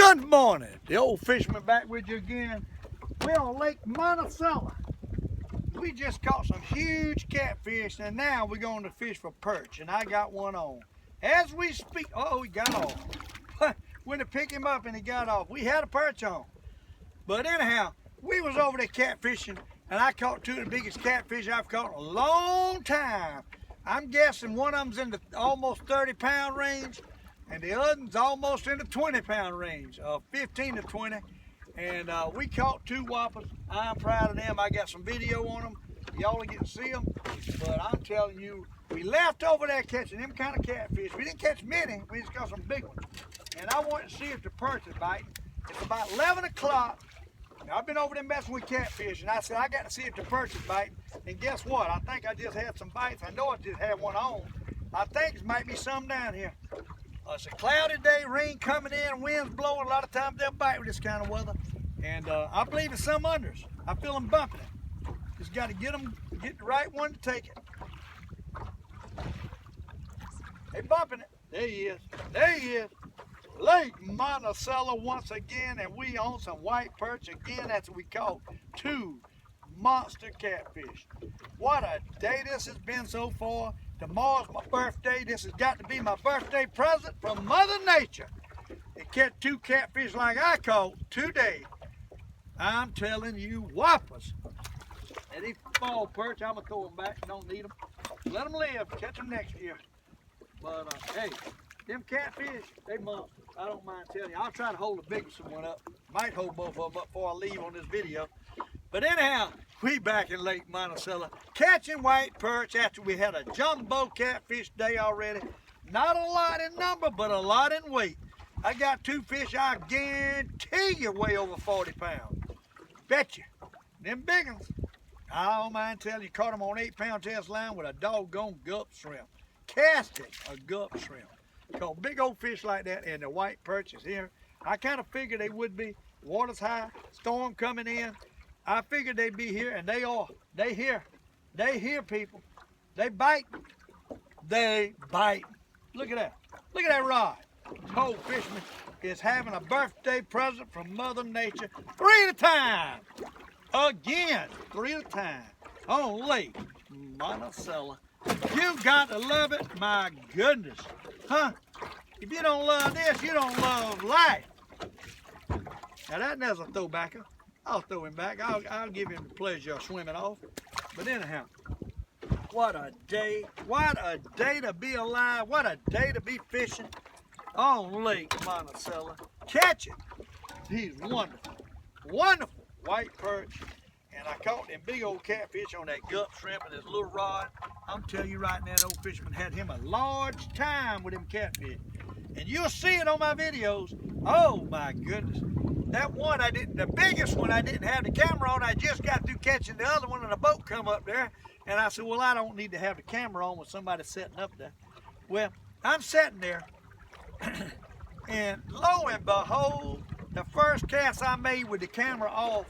Good morning. The Old Fisherman back with you again. We're on Lake Monticello. We just caught some huge catfish, and now we're going to fish for perch, and I got one on. As we speak, he got off. Went to pick him up and he got off. We had a perch on. But anyhow, we was over there catfishing, and I caught two of the biggest catfish I've caught in a long time. I'm guessing one of them's in the almost 30-pound range, and the other's almost in the 20-pound range, 15 to 20. And we caught two whoppers. I'm proud of them. I got some video on them. Y'all will get to see them. But I'm telling you, we left over there catching them kind of catfish. We didn't catch many. We just caught some big ones. And I wanted to see if the perch is biting. It's about 11 o'clock. I've been over there messing with catfish, and I said, I got to see if the perch is biting. And guess what? I think I just had some bites. I know I just had one on. I think there might be some down here. It's a cloudy day, rain coming in, wind's blowing. A lot of times they'll bite with this kind of weather. And I believe it's some unders. I feel them bumping it. Just got to get the right one to take it. They bumping it. There he is. There he is. Lake Monticello once again, and we on some white perch again. That's what we caught. Two monster catfish. What a day this has been so far. Tomorrow's my birthday. This has got to be my birthday present from Mother Nature. To catch two catfish like I caught today. I'm telling you, whoppers. And these fall perch, I'm going to throw them back. Don't need them. Let them live. Catch them next year. But, hey, them catfish, they monsters. I don't mind telling you. I'll try to hold the biggest one up. Might hold both of them up before I leave on this video. But anyhow, we back in Lake Monticello catching white perch after we had a jumbo catfish day already. Not a lot in number, but a lot in weight. I got two fish I guarantee you weigh over 40 pounds. Bet you. Them big ones. I don't mind telling you, caught them on 8-pound test line with a doggone gulp shrimp. Casted a gulp shrimp. Caught big old fish like that, and the white perch is here. I kind of figured they would be. Water's high, storm coming in. I figured they'd be here, and they are. They here. They here, people. They bite. They bite. Look at that. Look at that rod. Old Fisherman is having a birthday present from Mother Nature. 3 at a time. Again, 3 at a time. On Lake Monticello. You got to love it. My goodness. Huh? If you don't love this, you don't love life. Now that's a throwbacker. I'll throw him back. I'll give him the pleasure of swimming off. But anyhow, what a day. What a day to be alive. What a day to be fishing on Lake Monticello. Catching these wonderful, wonderful white perch. And I caught them big old catfish on that gulp shrimp and his little rod. I'm telling you right now, the Old Fisherman had him a large time with them catfish. And you'll see it on my videos. Oh my goodness. That one the biggest one I didn't have the camera on. I just got through catching the other one and a boat come up there. And I said, well, I don't need to have the camera on with somebody sitting up there. Well, I'm sitting there and lo and behold, the first cast I made with the camera off,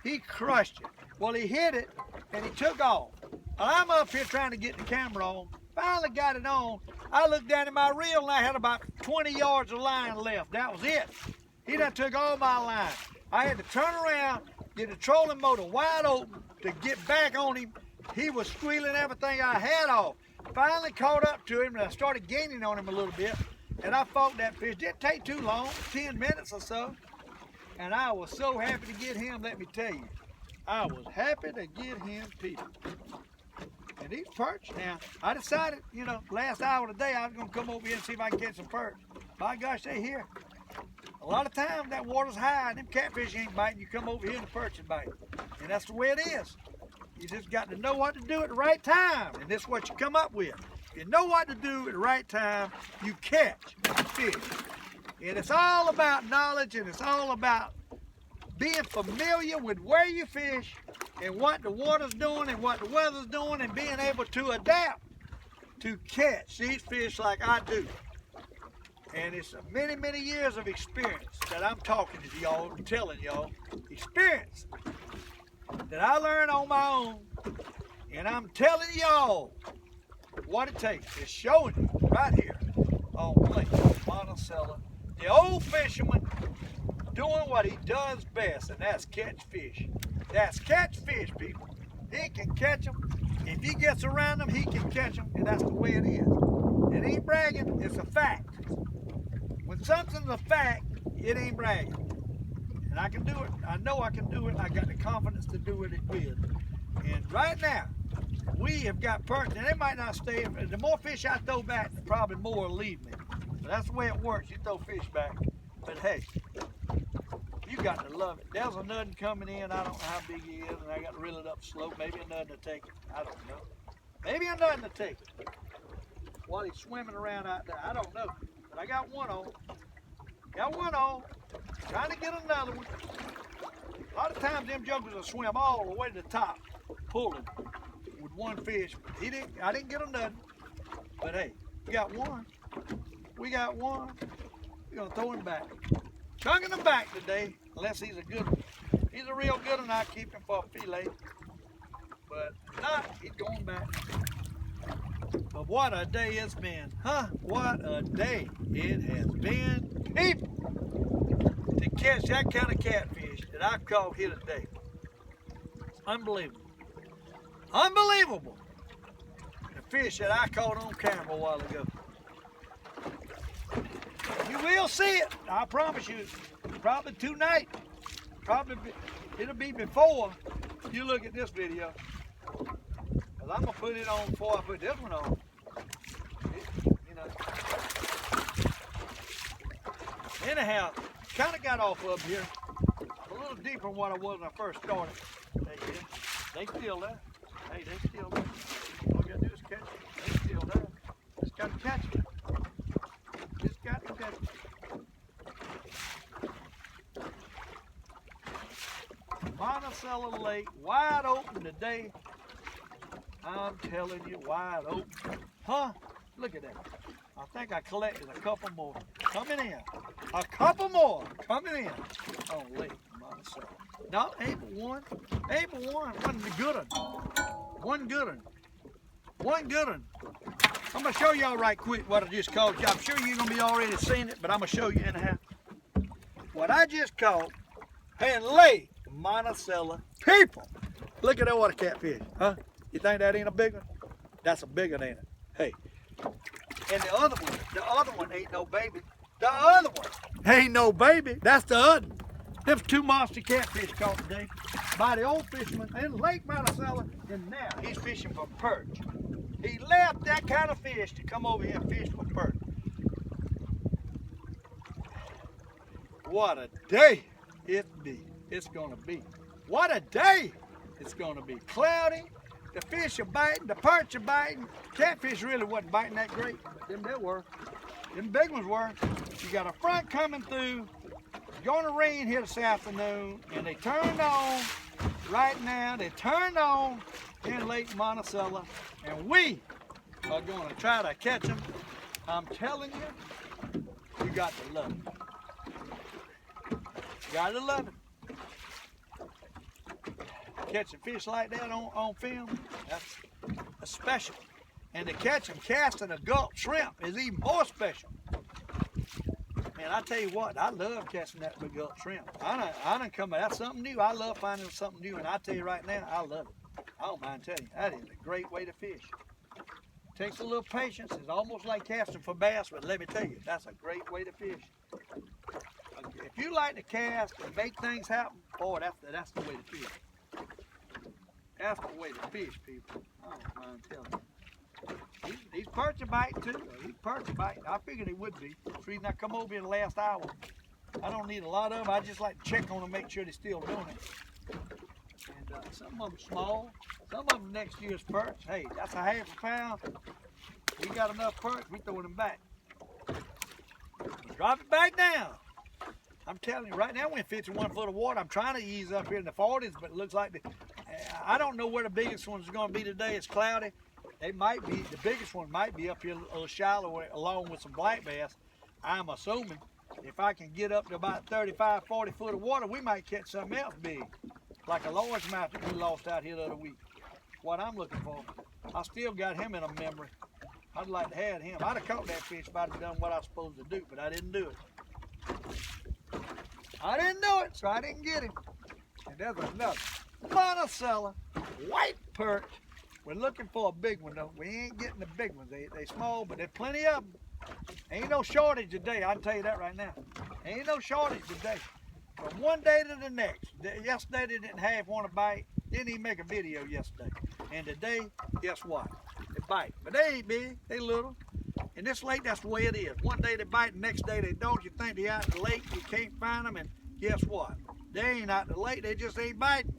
he crushed it. Well, he hit it and he took off. I'm up here trying to get the camera on. Finally got it on. I looked down at my reel and I had about 20 yards of line left. That was it. He done took all my line. I had to turn around, get the trolling motor wide open to get back on him. He was squealing everything I had off. Finally caught up to him and I started gaining on him a little bit. And I fought that fish. Didn't take too long, 10 minutes or so. And I was so happy to get him, let me tell you. I was happy to get him, people. And these perch now, I decided, last hour of the day I was going to come over here and see if I can catch some perch. By gosh, they here. A lot of times that water's high and them catfish ain't biting. You come over here and the perch is biting. And that's the way it is. You just got to know what to do at the right time. And this is what you come up with. If you know what to do at the right time, you catch fish. And it's all about knowledge, and it's all about being familiar with where you fish and what the water's doing and what the weather's doing, and being able to adapt to catch these fish like I do. And it's many, many years of experience that I'm talking to y'all, I'm telling y'all. Experience that I learned on my own, and I'm telling y'all what it takes. It's showing you right here on Lake Monticello. The Old Fisherman doing what he does best, and that's catch fish. That's catch fish, people. He can catch them. If he gets around them, he can catch them, and that's the way it is. It ain't bragging, it's a fact. When something's a fact, it ain't bragging. And I can do it. I know I can do it. I got the confidence to do it with. And right now, we have got perch, and they might not stay. The more fish I throw back, the probably more will leave me. So that's the way it works. You throw fish back. But hey, you got to love it. There's a nutting coming in. I don't know how big he is, and I got to reel it up slow. Maybe a nutting to take it. I don't know. Maybe a nutting to take it. While he's swimming around out there, I don't know. But I got one on. Got one on. Trying to get another one. A lot of times them jokers will swim all the way to the top, pulling with one fish. I didn't get a nutting. But hey, we got one. We got one. We're gonna throw him back. Chunking him back today, unless he's a good one. He's a real good one, I keep him for a fillet. But if not, he's going back. But what a day it's been, huh? What a day it has been, people, to catch that kind of catfish that I've caught here today. Unbelievable. Unbelievable. The fish that I caught on camera a while ago. You will see it, I promise you. Probably tonight. It'll be before you look at this video. Cause I'm gonna put it on before I put this one on. You know. Anyhow, kind of got off up here. A little deeper than what I was when I first started. They still there. Hey, they still there. All you gotta do is catch them. They still there. Just gotta catch them. Just got to catch them. Monticello Lake, wide open today. I'm telling you, wide open. Huh? Look at that. I think I collected a couple more coming in. A couple more coming in on Lake Monticello. No, ain't but one. Ain't but one. Wasn't a good one. One good one. One good one. I'm going to show y'all right quick what I just caught. I'm sure you're going to be already seeing it, but I'm going to show you anyhow. What I just caught in Lake Monticello. People, look at that water catfish. Huh? You think that ain't a big one? That's a big one, ain't it? Hey. And the other one ain't no baby. The other one ain't no baby. That's the other one. There's two monster catfish caught today by the Old Fisherman in Lake Monticello, and now he's fishing for perch. He left that kind of fish to come over here and fish for perch. What a day it's gonna be. What a day it's gonna be. Cloudy, the fish are biting, the perch are biting. Catfish really wasn't biting that great, but them they were. Them big ones were. You got a front coming through. It's gonna rain here this afternoon, and they turned on right now. They turned on in Lake Monticello, and we are gonna try to catch them. I'm telling you, you got to love it. You gotta love it. Catching fish like that on film, that's special. And to catch them casting a gulp shrimp is even more special. Man, I tell you what, I love catching that big gulp shrimp. I done come, that's something new. I love finding something new, and I tell you right now, I love it. I don't mind telling you, that is a great way to fish. Takes a little patience. It's almost like casting for bass, but let me tell you, that's a great way to fish. If you like to cast and make things happen, boy, that's the way to fish. That's the way to fish, people. I don't mind telling you. These perch are biting too. These perch are biting. I figured they would be. That's the reason I come over here in the last hour. I don't need a lot of them. I just like to check on them, make sure they're still doing it. And some of them small. Some of them next year's perch. Hey, that's a half a pound. We got enough perch, we throw them back. Drop it back down. I'm telling you, right now we're in 51 foot of water. I'm trying to ease up here in the 40s, but it looks like I don't know where the biggest one's going to be today. It's cloudy. They might be, the biggest one might be up here a little shallow along with some black bass. I'm assuming if I can get up to about 35, 40 foot of water, we might catch something else big, like a largemouth that we lost out here the other week. What I'm looking for. I still got him in a memory. I'd like to have him. I'd have caught that fish if I'd have done what I was supposed to do, but I didn't do it. I didn't know it, so I didn't get him. And there's another Monticello white perch. We're looking for a big one though. We ain't getting the big ones. They small, but there's plenty of them. Ain't no shortage today, I can tell you that right now. Ain't no shortage today. From one day to the next. Yesterday they didn't half want to bite. Didn't even make a video yesterday. And today, guess what? They bite. But they ain't big, they little. In this lake, that's the way it is. One day they bite, the next day they don't. You think they out in the lake, you can't find them, and guess what? They ain't out in the lake, they just ain't biting.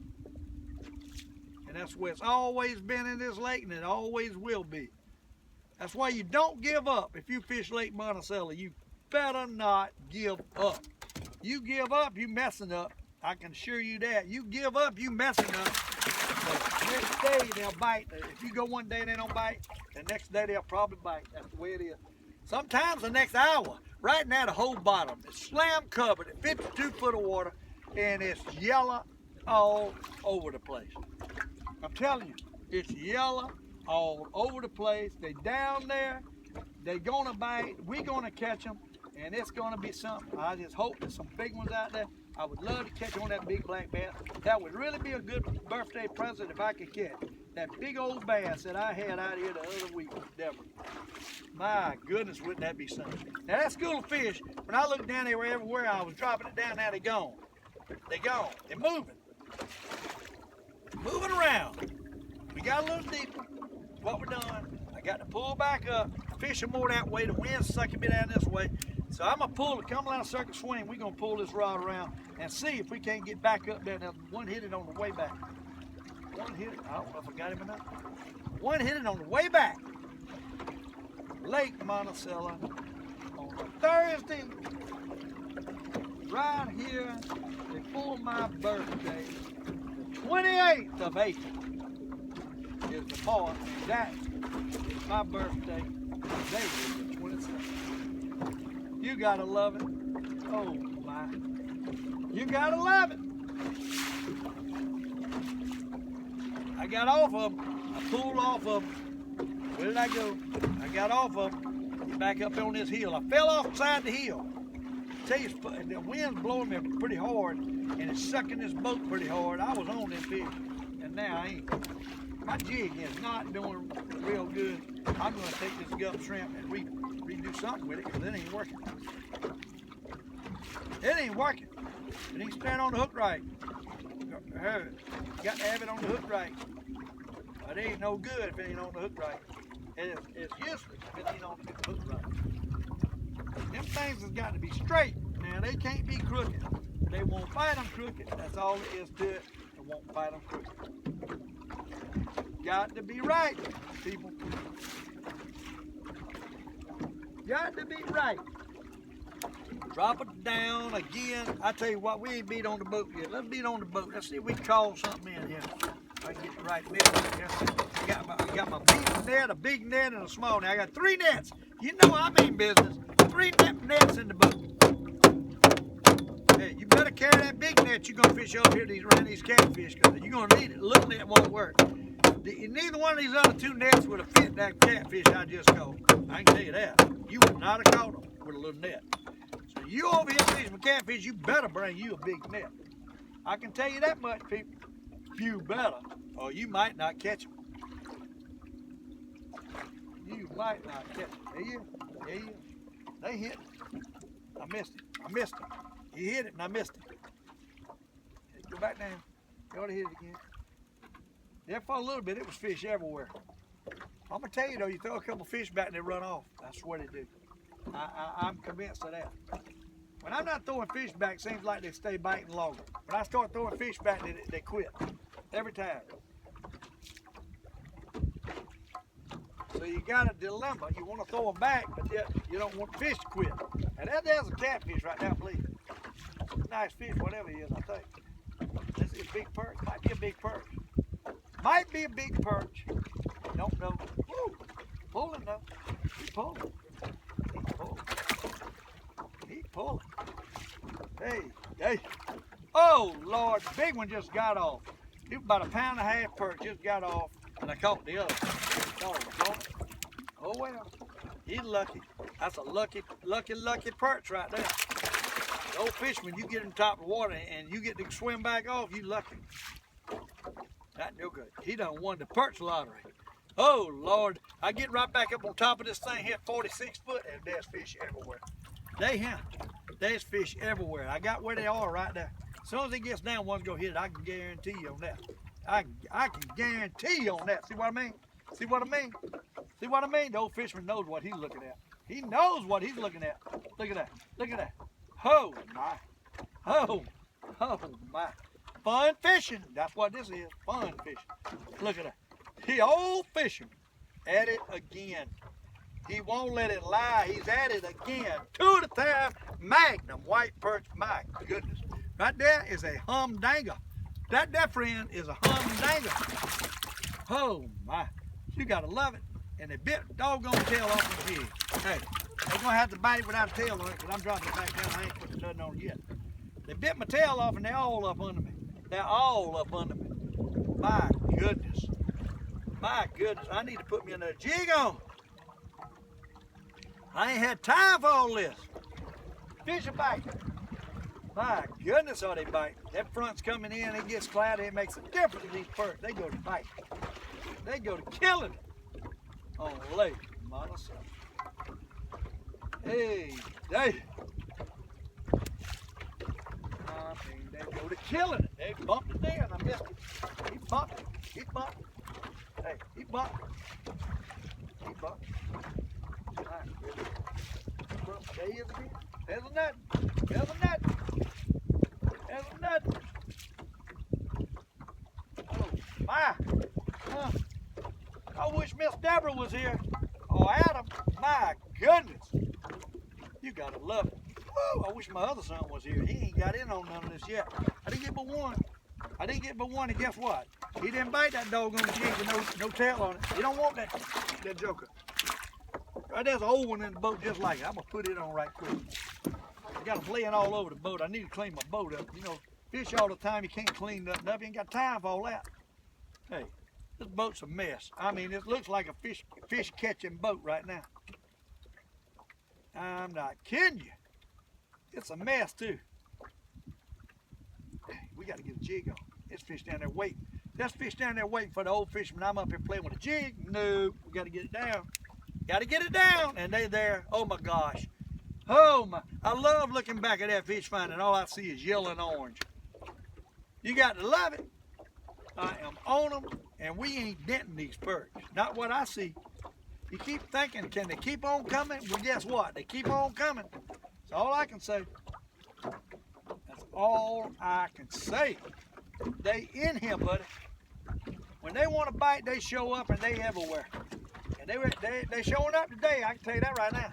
And that's where it's always been in this lake, and it always will be. That's why you don't give up. If you fish Lake Monticello, you better not give up. You give up, you messing up. I can assure you that. You give up, you messing up. The next day they'll bite. If you go one day and they don't bite, the next day they'll probably bite. That's the way it is. Sometimes the next hour. Right now the whole bottom is slam covered at 52 foot of water, and it's yellow all over the place. I'm telling you, it's yellow all over the place. They down there, they gonna bite, we gonna catch them, and it's gonna be something. I just hope there's some big ones out there. I would love to catch on that big black bass. That would really be a good birthday present if I could catch that big old bass that I had out here the other week with Deborah. My goodness, wouldn't that be something? Now that school of fish, when I looked down, they were everywhere. I was dropping it down, now they gone. They gone, they're moving. Moving around. We got a little deeper. What we're doing, I got to pull back up. Fish are more that way, the wind's sucking me down this way. So I'm gonna pull the Cumberland Circle swing. We're gonna pull this rod around and see if we can't get back up there. Now, one hit it on the way back. One hit it, I don't know if I got him or not. One hit it on the way back. Lake Monticello on a Thursday, right here before my birthday, the 28th of April is the month. That is my birthday. Today is the 27th. You gotta love it. Oh my. You gotta love it. I got off of them. I pulled off of them. Where did I go? I got off of them. Get back up on this hill. I fell off the side of the hill. I tell you, the wind's blowing me pretty hard, and it's sucking this boat pretty hard. I was on this fish, and now I ain't. My jig is not doing real good. I'm gonna take this gum shrimp and redo something with it, because it ain't working. It ain't working. It ain't staying on the hook right. Got to have it on the hook right. But it ain't no good if it ain't on the hook right. It's useless if it ain't on the hook right. Them things has got to be straight. Now they can't be crooked. They won't fight them crooked. That's all it is to it. They won't fight them crooked. Got to be right, people. Got to be right. Drop it down again. I tell you what, we ain't beat on the boat yet. Let's beat on the boat. Let's see if we can call something in here. I can get the right net right here. I got my big net, a big net, and a small net. I got 3 nets. You know I mean business. 3 nets in the boat. Hey, you better carry that big net. You're gonna fish over here around these catfish, because you're gonna need it. A little net won't work. Neither one of these other 2 nets would have fit that catfish I just caught. I can tell you that. You would not have caught them with a little net. So you over here fishing for catfish, you better bring you a big net. I can tell you that much, people. You better, or you might not catch them. You might not catch them. There you is. They hit it. I missed it. He hit it and I missed it. Go back down. You ought to hit it again. Yeah, for a little bit, it was fish everywhere. I'm going to tell you, though, you throw a couple fish back and they run off. That's what they do. I'm convinced of that. When I'm not throwing fish back, it seems like they stay biting longer. When I start throwing fish back, they quit. Every time. So you got a dilemma. You want to throw them back, but yet you don't want the fish to quit. And there's a catfish right now, please. Nice fish, whatever he is, I think. This is a big perch. Might be a big perch. Might be a big perch. Don't know. Woo! Pulling though. He's pulling. He's pulling. Hey. Oh Lord, the big one just got off. He was about 1.5 pound perch, just got off, and I caught the other. Oh well. He's lucky. That's a lucky perch right there. The Old Fisherman, you get him top of the water and you get to swim back off, you lucky. That no good. He done won the Perch lottery. Oh Lord, I get right back up on top of this thing, hit 46 foot, and there's fish everywhere. There's fish everywhere. I got where they are right there. As soon as it gets down, one's gonna hit it. I can guarantee you on that. I can guarantee you on that. See what I mean? See what I mean? See what I mean? The Old Fisherman knows what he's looking at. He knows what he's looking at. Look at that. Look at that. Oh my. Oh my. Fun fishing. That's what this is. Fun fishing. Look at that. The Old Fisherman at it again. He won't let it lie. He's at it again. 2 at a time. Magnum white perch. My goodness. Right there is a humdinger. That friend is a humdinger. Oh my. You gotta love it. And they bit doggone tail off the jig. Hey, they're gonna have to bite it without a tail on it because I'm dropping it back down. I ain't putting nothing on it yet. They bit my tail off and they're all up under me. They're all up under me. My goodness. My goodness. I need to put me another jig on. I ain't had time for all this. Fish are biting. My goodness, are they biting. That front's coming in, it gets cloudy, it makes a difference in these perch. They go to bite. They go to killing on Lake Monticello. Hey, they go to killing it. They bumped it there and I missed it. He bumped it. He bumped it. Hey, he bumped it. He bumped it. There he is again. There's a nut. There's a nut. There's a nut. Oh my. I wish Miss Deborah was here. Oh, Adam, my goodness. You gotta love it. Woo, I wish my other son was here. He ain't got in on none of this yet. I didn't get but one. I didn't get but one, and guess what? He didn't bite that doggone jig with no tail on it. You don't want that joker. Right there's an old one in the boat just like it. I'm gonna put it on right quick. I got them laying all over the boat. I need to clean my boat up. You know, fish all the time, you can't clean nothing up. You ain't got time for all that. Hey, this boat's a mess. I mean, it looks like a fish catching boat right now. I'm not kidding you. It's a mess too. We got to get a jig on. This fish down there waiting. This fish down there waiting for the Old Fisherman. I'm up here playing with a jig. No, we got to get it down. Got to get it down. And they there. Oh my gosh. Oh my. I love looking back at that fish find and all I see is yellow and orange. You got to love it. I am on them and we ain't denting these perch. Not what I see. You keep thinking, can they keep on coming? Well, guess what? They keep on coming. That's all I can say. That's all I can say. They in here, buddy. When they want to bite, they show up and they everywhere. And they showing up today. I can tell you that right now.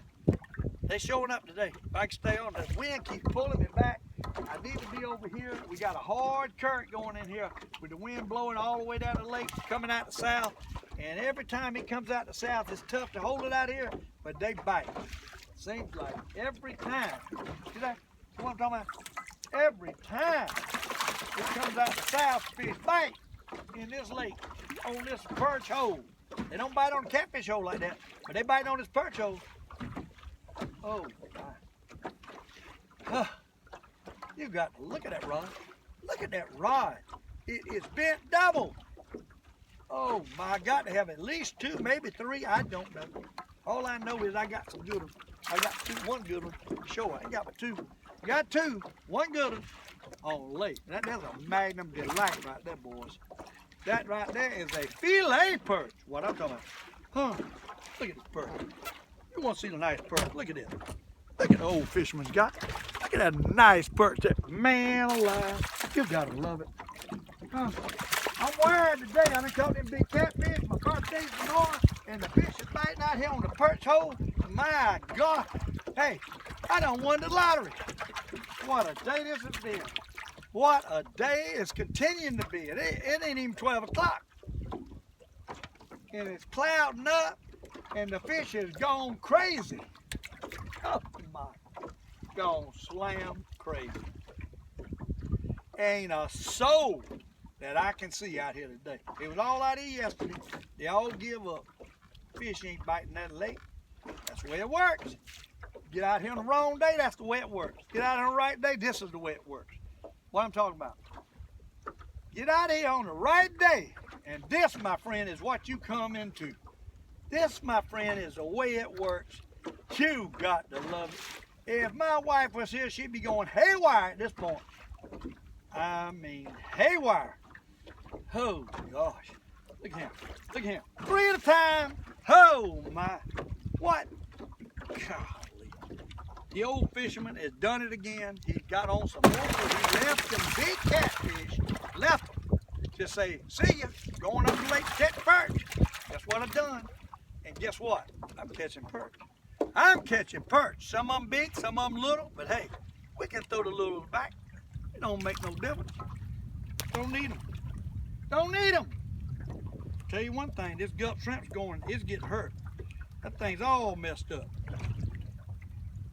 They showing up today. If I can stay on, the wind keeps pulling me back. I need to be over here. We got a hard current going in here with the wind blowing all the way down the lake, coming out the south. And every time it comes out the south, it's tough to hold it out here, but they bite. Seems like every time. See that? See what I'm talking about? Every time it comes out the south, fish bite in this lake, on this perch hole. They don't bite on the catfish hole like that, but they bite on this perch hole. Oh my. You got to look at that rod. Look at that rod. It is bent double. Oh my, I got to have at least 2, maybe 3. I don't know. All I know is I got some good ones. I got 2, 1 good one. Sure, I ain't got but 2. I got 2, 1 good one on the lake. That's a magnum delight right there, boys. That right there is a fillet perch. What I'm talking about. Huh? Look at this perch. You want to see the nice perch? Look at this. Look at the Old Fisherman's got. Look at that nice perch there. Man alive. You gotta love it. Huh? I'm wired today. I done caught them big catfish. My birthday's tomorrow, and the fish is biting out here on the perch hole. My God. Hey, I done won the lottery. What a day this has been. What a day it's continuing to be. It ain't even 12 o'clock. And it's clouding up, and the fish has gone crazy. Oh my. Gone slam crazy. Ain't a soul that I can see out here today. It was all out here yesterday. They all give up. Fish ain't biting that lake. That's the way it works. Get out here on the wrong day, that's the way it works. Get out here on the right day, this is the way it works. What I'm talking about. Get out here on the right day, and this, my friend, is what you come into. This, my friend, is the way it works. You got to love it. If my wife was here, she'd be going haywire at this point. I mean, haywire. Oh, gosh. Look at him. Look at him. 3 at a time. Oh, my. What? Golly. The old fisherman has done it again. He got on some more. He left them big catfish. Left them. Just say, see ya. Going up the lake to catch perch. That's what I've done. And guess what? I'm catching perch. I'm catching perch. Some of them big, some of them little. But hey, we can throw the little back. It don't make no difference. Don't need them. Don't need them. Tell you one thing, this gut shrimp's it's getting hurt. That thing's all messed up.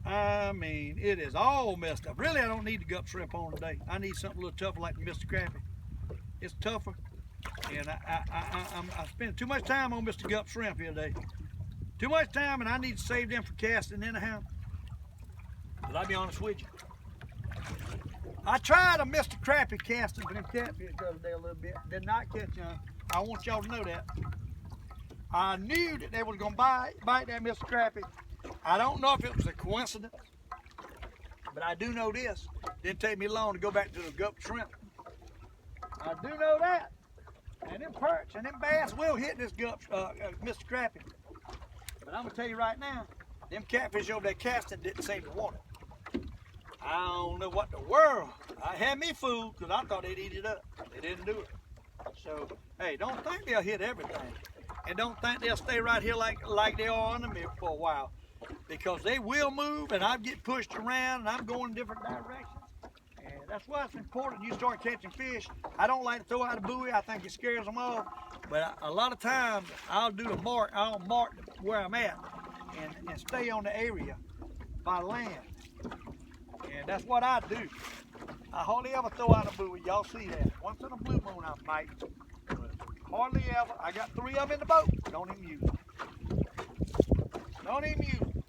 I mean, it is all messed up. Really, I don't need the gut shrimp on today. I need something a little tougher like the Mr. Crappie. It's tougher, and I spend too much time on Mr. Gup Shrimp here today. Too much time, and I need to save them for casting anyhow. But I'll be honest with you. I tried a Mr. Crappie casting for them catfish the other day a little bit. Did not catch none. I want y'all to know that. I knew that they was going to bite that Mr. Crappie. I don't know if it was a coincidence, but I do know this. Didn't take me long to go back to the Gup Shrimp. I do know that. And them perch and them bass will hit this Mr. Crappie. But I'm going to tell you right now, them catfish over there casting didn't seem to want it. I don't know what the world. I had me fooled because I thought they'd eat it up. They didn't do it. So, hey, don't think they'll hit everything. And don't think they'll stay right here like they are under me for a while. Because they will move and I'll get pushed around and I'm going in different directions. And that's why it's important you start catching fish. I don't like to throw out a buoy. I think it scares them off. But a lot of times I'll do a mark. I'll mark where I'm at and stay on the area by land. And that's what I do. I hardly ever throw out a buoy. Y'all see that. Once in a blue moon I might. But hardly ever. I got 3 of them in the boat. Don't even use them. Don't even use them.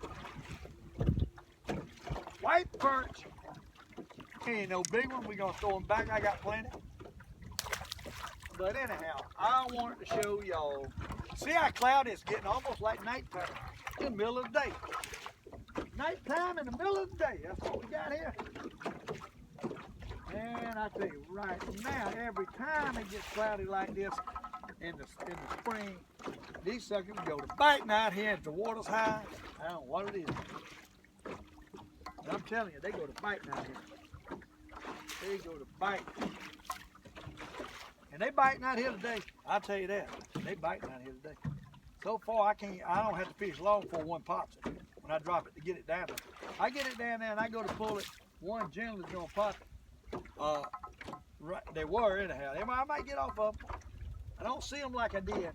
White perch. Ain't no big one. We're going to throw them back. I got plenty. But anyhow, I wanted to show y'all. See how cloudy it's getting, almost like nighttime in the middle of the day. Nighttime in the middle of the day. That's what we got here. And I tell you right now, every time it gets cloudy like this in the spring, these suckers go to biting out here if the water's high. I don't know what it is. But I'm telling you, they go to biting out here. They go to biting. And they biting out here today. I'll tell you that. They biting out here today. So far, I don't have to fish long before one pops it. When I drop it to get it down there. I get it down there and I go to pull it. One generally is gonna pop it. Right, they were anyhow. I might get off of them. I don't see them like I did.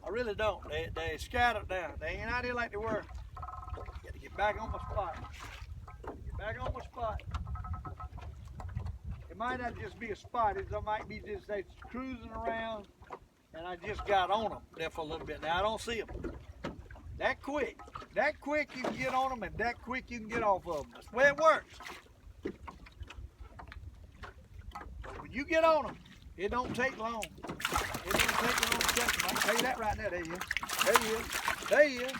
I really don't. They scattered down. They ain't out here like they were. Got to get back on my spot. Get back on my spot. It might not just be a spot. It might be just they cruising around, and I just got on them there for a little bit. Now I don't see them. That quick you can get on them, and that quick you can get off of them. That's the way it works. When you get on them, it don't take long. It don't take long to catch them. I can tell you that right now. There he is. There he is. There he is.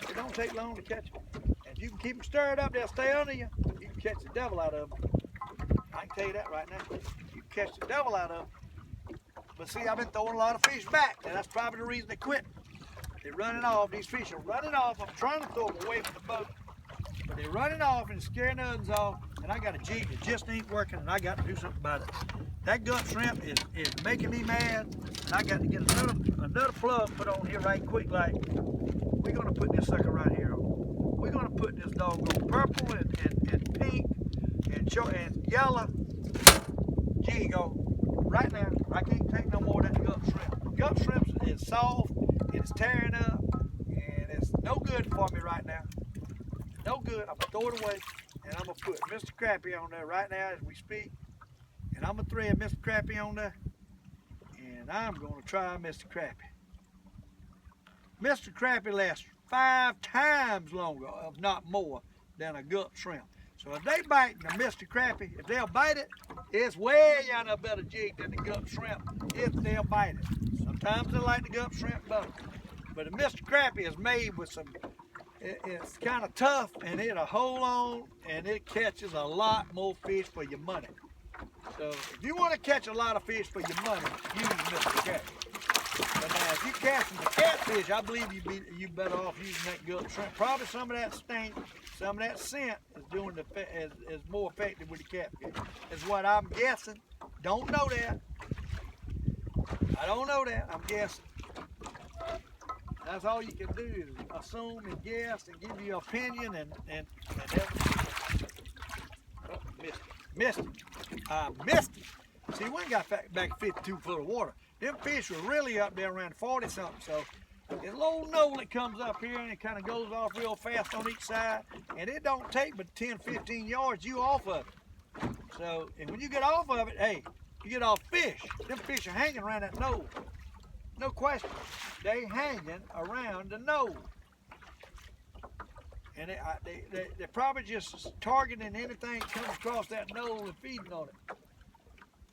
It don't take long to catch them. And if you can keep them stirred up, they'll stay under you. You can catch the devil out of them. I can tell you that right now. You can catch the devil out of them. But see, I've been throwing a lot of fish back, and that's probably the reason they quit. They're running off. These fish are running off. I'm trying to throw them away from the boat, but they're running off and scaring others off. And I got a jig that just ain't working, and I got to do something about it. That gut shrimp is making me mad, and I got to get another plug put on here right quick. Like, we're gonna put this sucker right here on. We're gonna put this doggone purple and pink and yellow jig on right now. I can't take no more of that gut shrimp. Gut shrimp is soft, it's tearing up, and it's no good for me right now. No good. I'm gonna throw it away, and I'm gonna put Mr. Crappie on there right now as we speak. And I'm gonna thread Mr. Crappie on there, and I'm gonna try Mr. Crappie. Mr. Crappie lasts 5 times longer, if not more, than a gulp shrimp. So if they bite the Mr. Crappie, if they'll bite it, it's way on a better jig than the gulp shrimp if they'll bite it. Sometimes they like the gulp shrimp better. But the Mr. Crappie is made with some, it's kind of tough and it'll hold on and it catches a lot more fish for your money. So if you want to catch a lot of fish for your money, use Mr. Crappie. But now if you're catching the catfish, I believe you better off using that gulp shrimp. Probably some of that stink, some of that scent is doing is more effective with the catfish. Is what I'm guessing. Don't know that. I don't know that. I'm guessing. That's all you can do is assume and guess and give your opinion and everything. Oh, missed it. I missed it. See, we got back 52 foot of water. Them fish were really up there around 40 something. So there's a little knoll that comes up here and it kind of goes off real fast on each side. And it don't take but 10, 15 yards you off of it. So, and when you get off of it, hey, you get off fish. Them fish are hanging around that knoll. No question. They hanging around the knoll. And they're probably just targeting anything that comes across that knoll and feeding on it.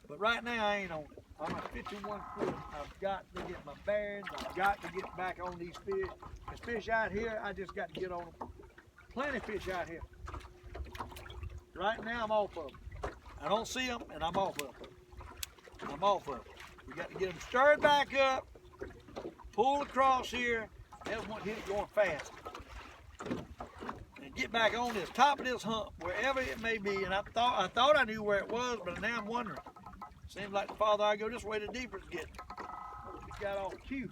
But right now I ain't on it. I'm at 51 foot. I've got to get my bearings. I've got to get back on these fish. There's fish out here, I just got to get on them. Plenty of fish out here. Right now I'm off of them. I don't see them and I'm off of them. I'm off of them. We got to get them stirred back up, pull across here. There's one hit it going fast. And get back on this top of this hump, wherever it may be. And I thought I knew where it was, but now I'm wondering. Seems like the farther I go this way, the deeper it's getting. It got off cue,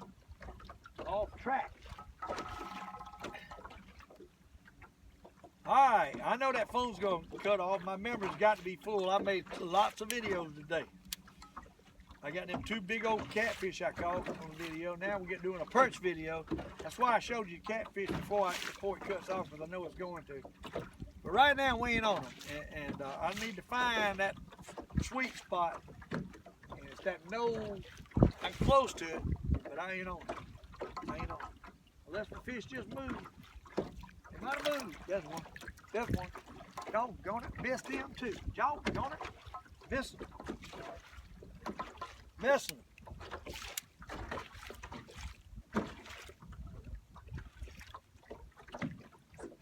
off track. All right, I know that phone's going to cut off. My memory's got to be full. I made lots of videos today. I got them two big old catfish I caught on the video. Now we're doing a perch video. That's why I showed you catfish before it cuts off, because I know it's going to. But right now we ain't on them, and I need to find that sweet spot. And it's that knoll. I'm close to it, but I ain't on it. I ain't on it. Unless the fish just move. They might have moved. There's one. There's one. Doggone it. Missed him too. Doggone it. Missing. Missing.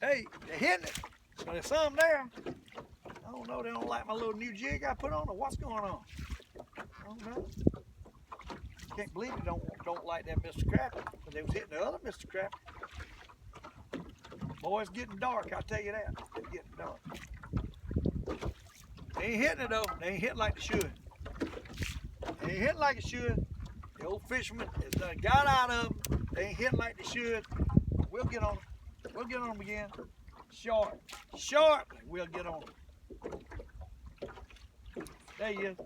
Hey, they're hitting it. So there's some there. I don't know, they don't like my little new jig I put on, or what's going on? I don't know. Can't believe they don't like that Mr. Crappie, but they was hitting the other Mr. Crappie. Boy, it's getting dark, I'll tell you that. It's getting dark. They ain't hitting it though. They ain't hitting like they should. They ain't hitting like it should. The old fisherman has done got out of them. They ain't hitting like they should. We'll get on them. We'll get on them again. Shortly, we'll get on them. There he is.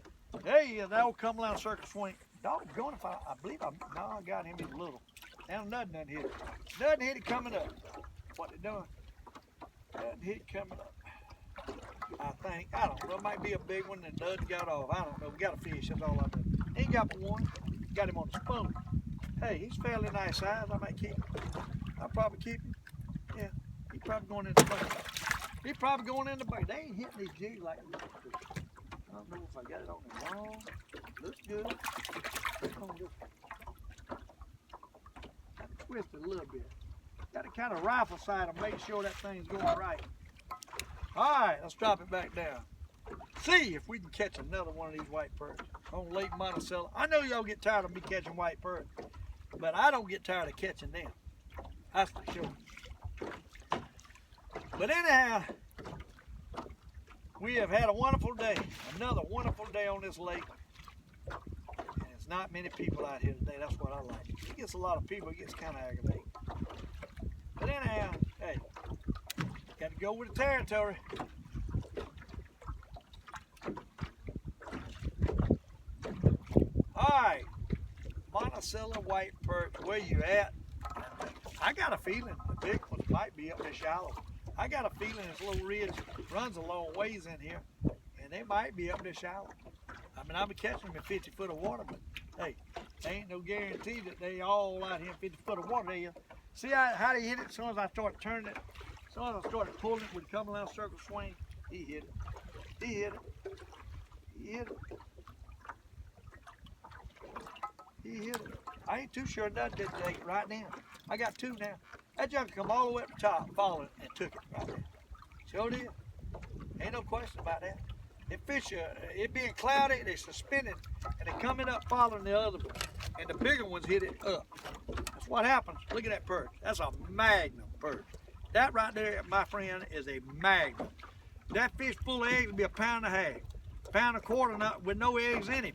There he is. That old come around circle swing. Doggone if I believe I got him. He's little. Now nothing hit it. Nothing hit it coming up. What they doing? Nothing hit it coming up. I think. I don't know. It might be a big one and none got off. I don't know. We got a fish. That's all I know. Ain't got but one. Got him on the spoon. Hey, he's fairly nice size. I might keep him. I'll probably keep him. Yeah. He's probably going in the bucket. He's probably going in the bucket. They ain't hitting these jigs like this. I don't know if I got it on the wrong. Looks good. Twist it a little bit. Got to kind of rifle side and make sure that thing's going right. All right, let's drop it back down. See if we can catch another one of these white perch on Lake Monticello. I know y'all get tired of me catching white perch, but I don't get tired of catching them. That's for sure. But anyhow, we have had a wonderful day. Another wonderful day on this lake. And it's not many people out here today. That's what I like. It gets a lot of people. It gets kind of aggravating. But anyhow, hey, got to go with the territory. All right, Monticello white perch, where you at? I got a feeling the big ones might be up there shallow. I got a feeling this little ridge runs a long ways in here, and they might be up there shallow. I mean, I'll be catching them in 50 foot of water, but hey, there ain't no guarantee that they all out here in 50 foot of water. See how they hit it as soon as I start turning it? As So as I started pulling it, we'd come around circle swing. He hit it. He hit it. He hit it. He hit it. I ain't too sure that did take it right now. I got two now. That junk come all the way up the top, followed and took it right there. Sure did. Ain't no question about that. The fish, it being cloudy, they suspended, and they coming up following the other one. And the bigger ones hit it up. That's what happens. Look at that perch. That's a magnum perch. That right there, my friend, is a magnum. That fish full of eggs would be a pound and a half. Pound and a quarter with no eggs in him.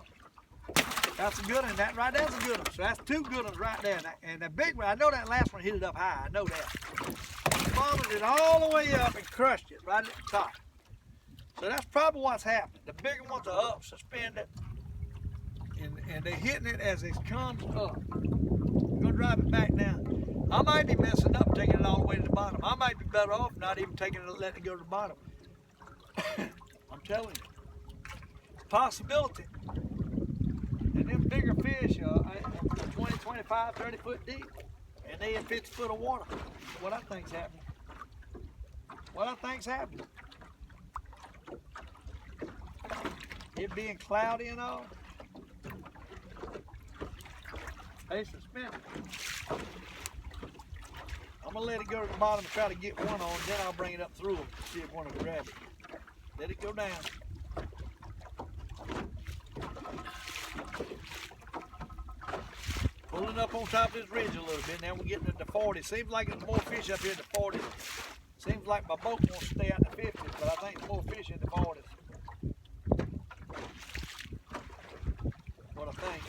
That's a good one. That right there's a good one. So that's two good ones right there. And the big one, I know that last one hit it up high. I know that. Followed it all the way up and crushed it right at the top. So that's probably what's happening. The bigger ones are up, suspended, and they're hitting it as it comes up. I'm gonna drive it back now. I might be messing up taking it all the way to the bottom. I might be better off not even taking it, letting it go to the bottom. I'm telling you. Possibility. And them bigger fish are 20, 25, 30 foot deep. And they in 50 foot of water. What I think's happening. What I think's happening. It being cloudy and all. They suspended. I'm gonna let it go to the bottom and try to get one on, then I'll bring it up through them to see if one will grab it. Let it go down. Pulling up on top of this ridge a little bit. Now we're getting to the 40. Seems like there's more fish up here at the 40s. Seems like my boat wants to stay out in the 50s, but I think there's more fish in the 40s. What I think.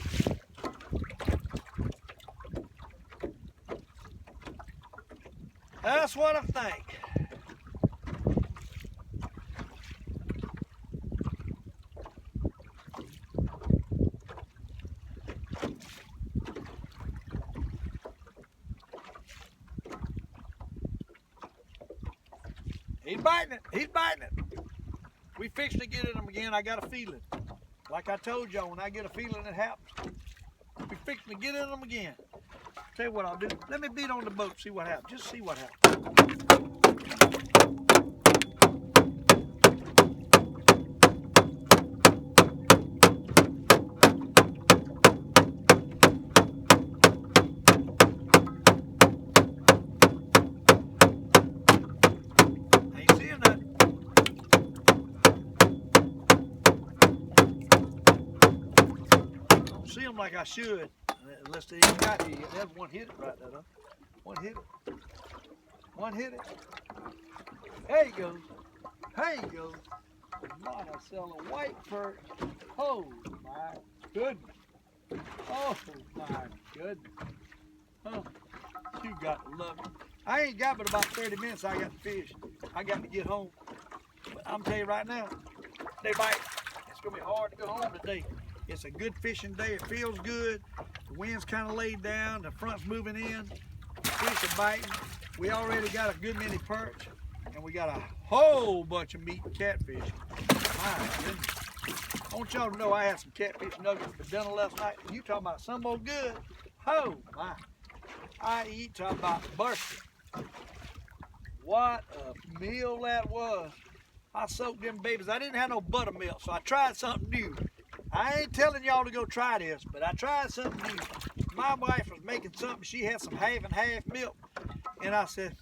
That's what I think. He's biting it. He's biting it. We fixing to get at him again. I got a feeling. Like I told y'all, when I get a feeling it happens. We fixing to get at him again. Tell you what I'll do. Let me beat on the boat, see what happens. Just see what happens. See them like I should, unless they even got here yet. There's one hit it right there, though. One hit it. One hit it. There he goes. There he goes. Monticello white perch. Oh my goodness. Oh my goodness. Huh. You got to love it. I ain't got but about 30 minutes I got to fish. I got to get home. But I'm telling you right now, they bite. It's going to be hard to go home today. It's a good fishing day. It feels good. The wind's kind of laid down. The front's moving in. The fish are biting. We already got a good many perch. And we got a whole bunch of meat and catfish. My goodness. I want y'all to know I had some catfish nuggets for dinner last night. You talking about some more good? Oh my. I eat talking about bursting. What a meal that was. I soaked them babies. I didn't have no buttermilk, so I tried something new. I ain't telling y'all to go try this, but I tried something new. My wife was making something. She had some half and half milk. And I said,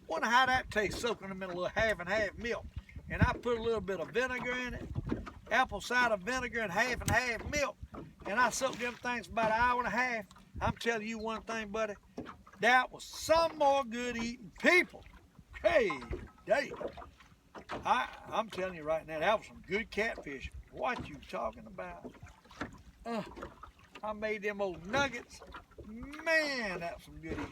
wonder how that tastes, soaking them in a little half and half milk. And I put a little bit of vinegar in it, apple cider vinegar and half milk. And I soaked them things for about an hour and a half. I'm telling you one thing, buddy. That was some more good eating people. Hey, Dave. I'm telling you right now, that was some good catfish. What you talking about? I made them old nuggets. Man, that was some good eating.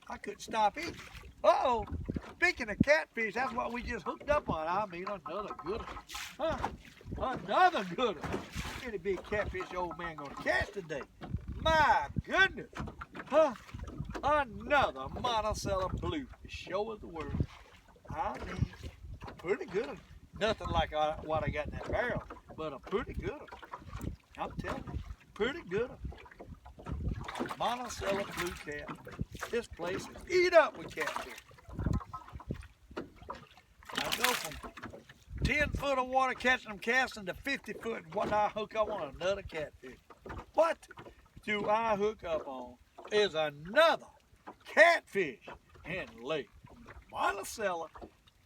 I couldn't stop eating. Uh-oh. Speaking of catfish, that's what we just hooked up on. I mean, another good one. Another good one. Any big catfish old man gonna catch today? My goodness. Another Monticello blue. The show of the world. I mean, pretty good one. Nothing like what I got in that barrel, but a pretty good one. I'm telling you, pretty good one. Monticello blue cat. This place is eat up with catfish. 10 foot of water catching them, casting to 50 foot, and what I hook up on another catfish. What do I hook up on is another catfish in Lake Monticello.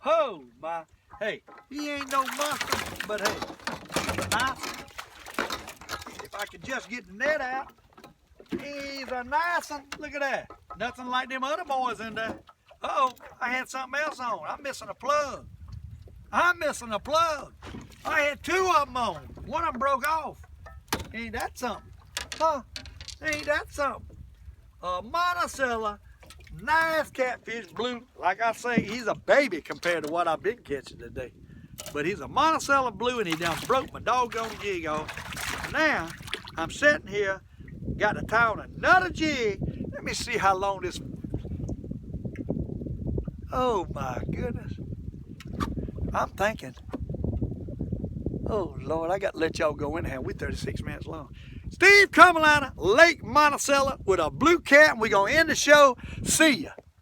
Oh my, hey, he ain't no monster, but hey, nice. If I could just get the net out, he's a nice one. Look at that. Nothing like them other boys in there. Uh-oh, I had something else on. I'm missing a plug. I'm missing a plug. I had two of them on. One of them broke off. Ain't that something? Huh? Ain't that something? A Monticello, nice catfish, blue. Like I say, he's a baby compared to what I've been catching today. But he's a Monticello blue, and he done broke my doggone jig off. Now, I'm sitting here, got to tie on another jig. Let me see how long this... Oh my goodness. I'm thinking, oh Lord, I got to let y'all go in here. We're 36 minutes long. Steve Carmelina, Lake Monticello with a blue cat, and we're going to end the show. See ya.